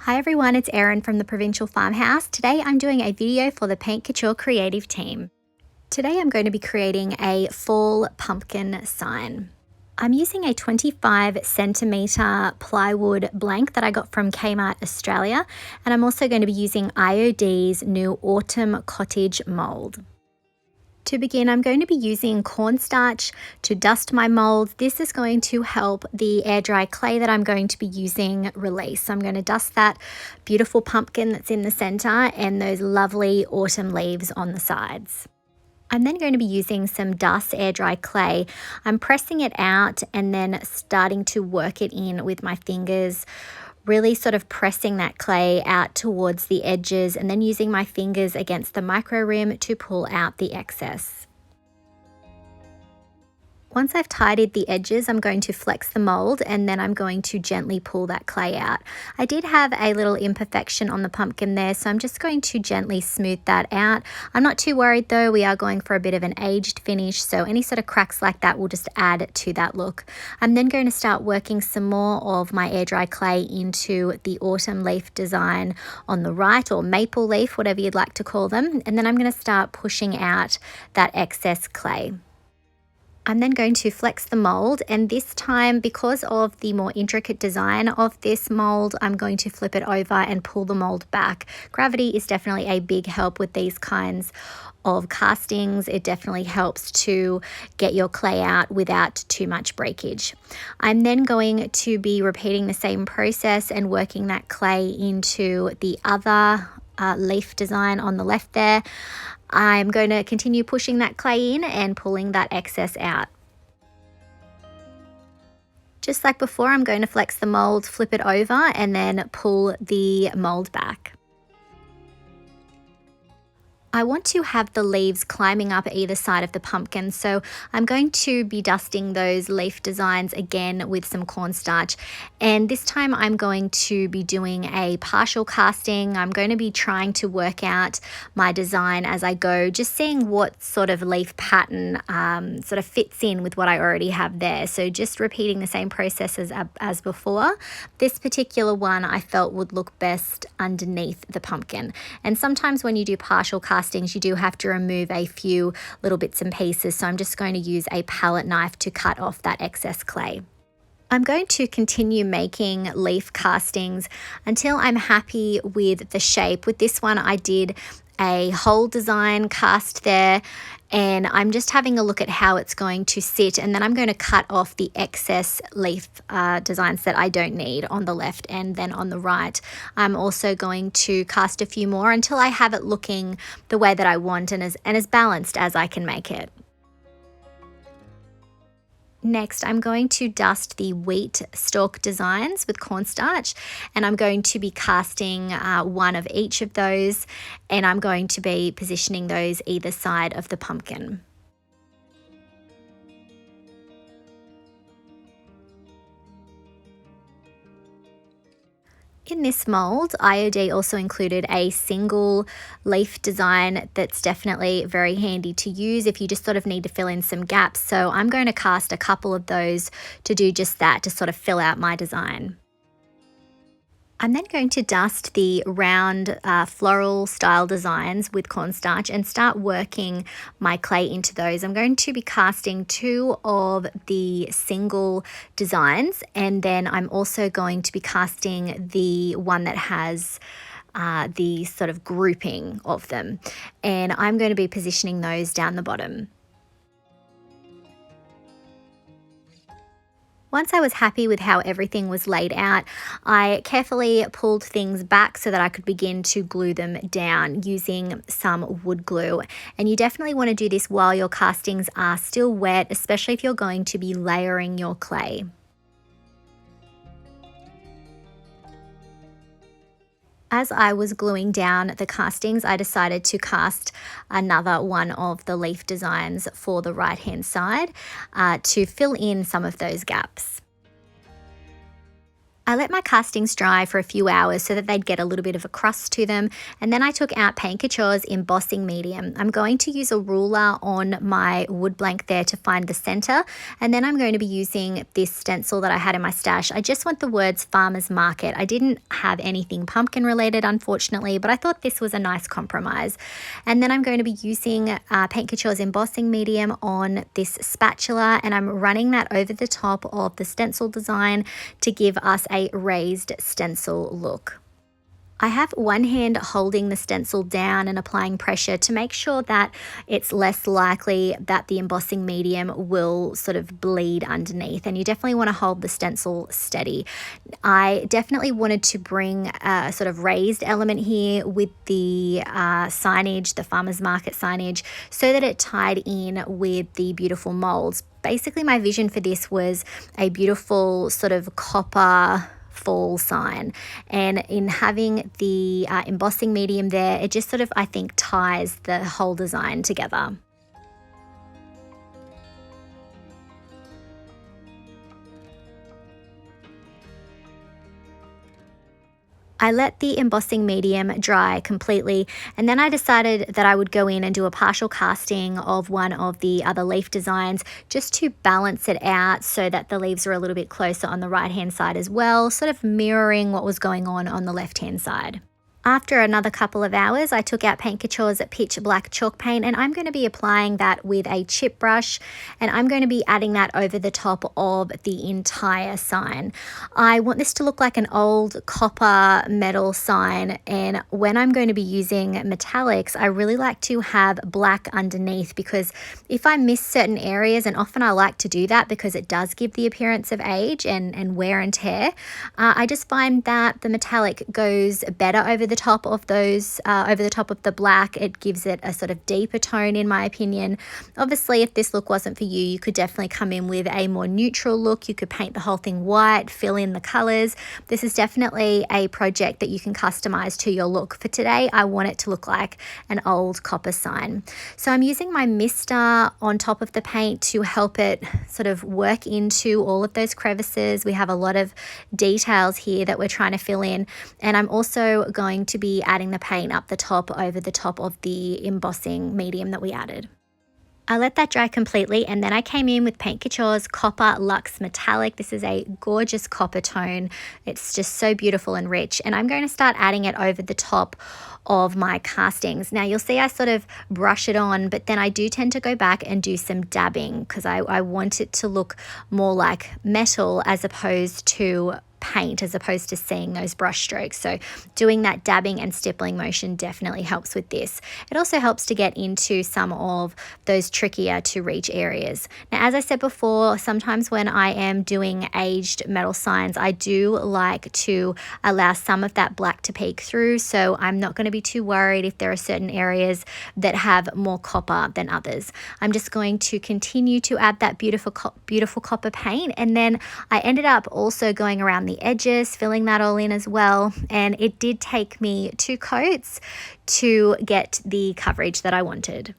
Hi everyone, it's Erin from the Provincial Farmhouse. Today I'm doing a video for the Paint Couture creative team. Today I'm going to be creating a fall pumpkin sign. I'm using a 25 centimetre plywood blank that I got from Kmart Australia, and I'm also going to be using IOD's new Autumn Cottage mould. To begin, I'm going to be using cornstarch to dust my mould. This is going to help the air dry clay that I'm going to be using release. So I'm going to dust that beautiful pumpkin that's in the center and those lovely autumn leaves on the sides. I'm then going to be using some dust air dry clay. I'm pressing it out and then starting to work it in with my fingers, really sort of pressing that clay out towards the edges and then using my fingers against the micro rim to pull out the excess. Once I've tidied the edges, I'm going to flex the mold and then I'm going to gently pull that clay out. I did have a little imperfection on the pumpkin there, so I'm just going to gently smooth that out. I'm not too worried though, we are going for a bit of an aged finish, so any sort of cracks like that will just add to that look. I'm then going to start working some more of my air dry clay into the autumn leaf design on the right, or maple leaf, whatever you'd like to call them, and then I'm going to start pushing out that excess clay. I'm then going to flex the mold, and this time, because of the more intricate design of this mold, I'm going to flip it over and pull the mold back. Gravity is definitely a big help with these kinds of castings. It definitely helps to get your clay out without too much breakage. I'm then going to be repeating the same process and working that clay into the other leaf design on the left there. I'm going to continue pushing that clay in and pulling that excess out. Just like before, I'm going to flex the mold, flip it over, and then pull the mold back. I want to have the leaves climbing up either side of the pumpkin, so I'm going to be dusting those leaf designs again with some cornstarch, and this time I'm going to be doing a partial casting. I'm going to be trying to work out my design as I go, just seeing what sort of leaf pattern sort of fits in with what I already have there. So just repeating the same process as before. This particular one I felt would look best underneath the pumpkin, and sometimes when you do partial casting, you do have to remove a few little bits and pieces, so I'm just going to use a palette knife to cut off that excess clay. I'm going to continue making leaf castings until I'm happy with the shape. With this one I did a whole design cast there, and I'm just having a look at how it's going to sit, and then I'm going to cut off the excess leaf designs that I don't need on the left, and then on the right I'm also going to cast a few more until I have it looking the way that I want and as balanced as I can make it. Next, I'm going to dust the wheat stalk designs with cornstarch, and I'm going to be casting one of each of those, and I'm going to be positioning those either side of the pumpkin. In this mold, IOD also included a single leaf design that's definitely very handy to use if you just sort of need to fill in some gaps. So I'm going to cast a couple of those to do just that, to sort of fill out my design. I'm then going to dust the round floral style designs with cornstarch and start working my clay into those. I'm going to be casting two of the single designs, and then I'm also going to be casting the one that has the sort of grouping of them, and I'm going to be positioning those down the bottom. Once I was happy with how everything was laid out, I carefully pulled things back so that I could begin to glue them down using some wood glue. And you definitely want to do this while your castings are still wet, especially if you're going to be layering your clay. As I was gluing down the castings, I decided to cast another one of the leaf designs for the right-hand side to fill in some of those gaps. I let my castings dry for a few hours so that they'd get a little bit of a crust to them, and then I took out Paint Couture's Embossing Medium. I'm going to use a ruler on my wood blank there to find the center, and then I'm going to be using this stencil that I had in my stash. I just want the words Farmer's Market. I didn't have anything pumpkin related, unfortunately, but I thought this was a nice compromise. And then I'm going to be using Paint Couture's Embossing Medium on this spatula, and I'm running that over the top of the stencil design to give us a raised stencil look. I have one hand holding the stencil down and applying pressure to make sure that it's less likely that the embossing medium will sort of bleed underneath, and you definitely want to hold the stencil steady. I definitely wanted to bring a sort of raised element here with the signage, the farmer's market signage, so that it tied in with the beautiful molds. Basically, my vision for this was a beautiful sort of copper fall sign, and in having the embossing medium there, it just sort of, I think, ties the whole design together. I let the embossing medium dry completely, and then I decided that I would go in and do a partial casting of one of the other leaf designs just to balance it out so that the leaves are a little bit closer on the right hand side as well, sort of mirroring what was going on the left hand side. After another couple of hours, I took out Paint Couture's pitch black chalk paint, and I'm going to be applying that with a chip brush, and I'm going to be adding that over the top of the entire sign. I want this to look like an old copper metal sign, and when I'm going to be using metallics, I really like to have black underneath, because if I miss certain areas, and often I like to do that because it does give the appearance of age and wear and tear, I just find that the metallic goes better over the top of those, over the top of the black. It gives it a sort of deeper tone, in my opinion. Obviously, if this look wasn't for you, you could definitely come in with a more neutral look. You could paint the whole thing white, fill in the colors. This is definitely a project that you can customize to your look. For today, I want it to look like an old copper sign. So I'm using my mister on top of the paint to help it sort of work into all of those crevices. We have a lot of details here that we're trying to fill in, and I'm also going to be adding the paint up the top over the top of the embossing medium that we added. I let that dry completely, and then I came in with Paint Couture's Copper Luxe Metallic. This is a gorgeous copper tone. It's just so beautiful and rich, and I'm going to start adding it over the top of my castings. Now you'll see I sort of brush it on, but then I do tend to go back and do some dabbing because I want it to look more like metal as opposed to paint, as opposed to seeing those brush strokes. So doing that dabbing and stippling motion definitely helps with this. It also helps to get into some of those trickier to reach areas. Now, as I said before, sometimes when I am doing aged metal signs, I do like to allow some of that black to peek through, so I'm not going to be too worried if there are certain areas that have more copper than others. I'm just going to continue to add that beautiful copper paint, and then I ended up also going around the edges, filling that all in as well, and it did take me 2 coats to get the coverage that I wanted.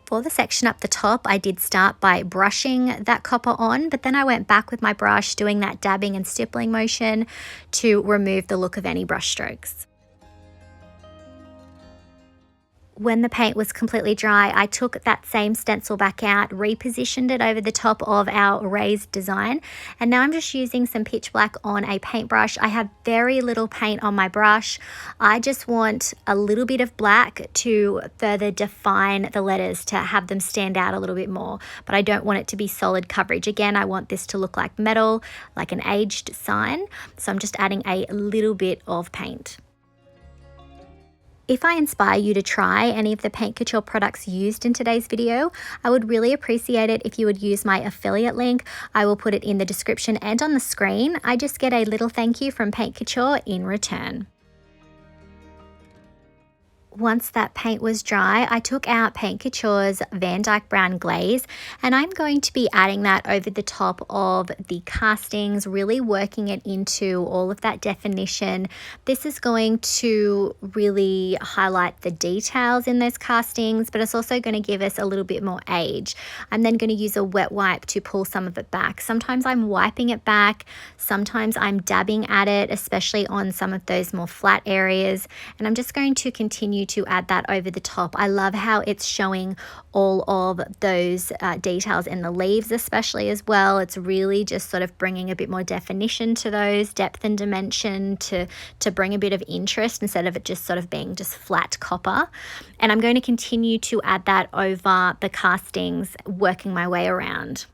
For the section up the top, I did start by brushing that copper on, but then I went back with my brush doing that dabbing and stippling motion to remove the look of any brush strokes. When the paint was completely dry, I took that same stencil back out, repositioned it over the top of our raised design, and now I'm just using some pitch black on a paintbrush. I have very little paint on my brush. I just want a little bit of black to further define the letters, to have them stand out a little bit more, but I don't want it to be solid coverage. Again, I want this to look like metal, like an aged sign, so I'm just adding a little bit of paint. If I inspire you to try any of the Paint Couture products used in today's video, I would really appreciate it if you would use my affiliate link. I will put it in the description and on the screen. I just get a little thank you from Paint Couture in return. Once that paint was dry, I took out Paint Couture's Van Dyke Brown Glaze, and I'm going to be adding that over the top of the castings, really working it into all of that definition. This is going to really highlight the details in those castings, but it's also going to give us a little bit more age. I'm then going to use a wet wipe to pull some of it back. Sometimes I'm wiping it back, sometimes I'm dabbing at it, especially on some of those more flat areas, and I'm just going to continue to add that over the top. I love how it's showing all of those details in the leaves especially as well. It's really just sort of bringing a bit more definition to those, depth and dimension to bring a bit of interest instead of it just sort of being just flat copper. And I'm going to continue to add that over the castings, working my way around.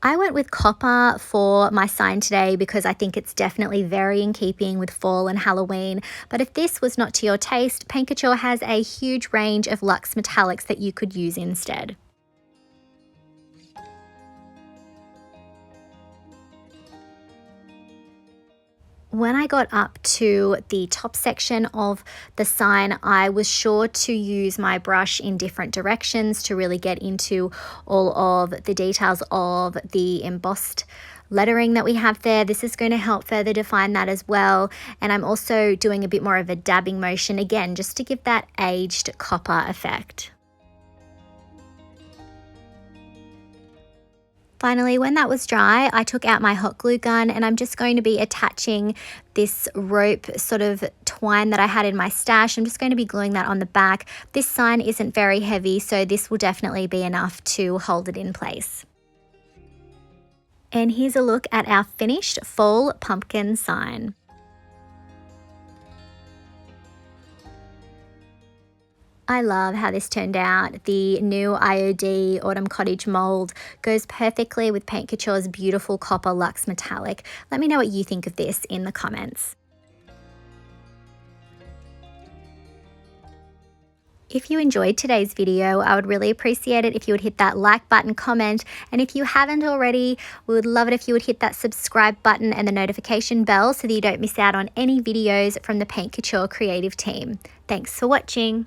I went with copper for my sign today because I think it's definitely very in keeping with fall and Halloween. But if this was not to your taste, Paint Couture has a huge range of luxe metallics that you could use instead. When I got up to the top section of the sign, I was sure to use my brush in different directions to really get into all of the details of the embossed lettering that we have there. This is going to help further define that as well. And I'm also doing a bit more of a dabbing motion again, just to give that aged copper effect. Finally, when that was dry, I took out my hot glue gun and I'm just going to be attaching this rope sort of twine that I had in my stash. I'm just going to be gluing that on the back. This sign isn't very heavy, so this will definitely be enough to hold it in place. And here's a look at our finished fall pumpkin sign. I love how this turned out. The new IOD Autumn Cottage mold goes perfectly with Paint Couture's beautiful copper luxe metallic. Let me know what you think of this in the comments. If you enjoyed today's video, I would really appreciate it if you would hit that like button, comment, and if you haven't already, we would love it if you would hit that subscribe button and the notification bell so that you don't miss out on any videos from the Paint Couture creative team. Thanks for watching.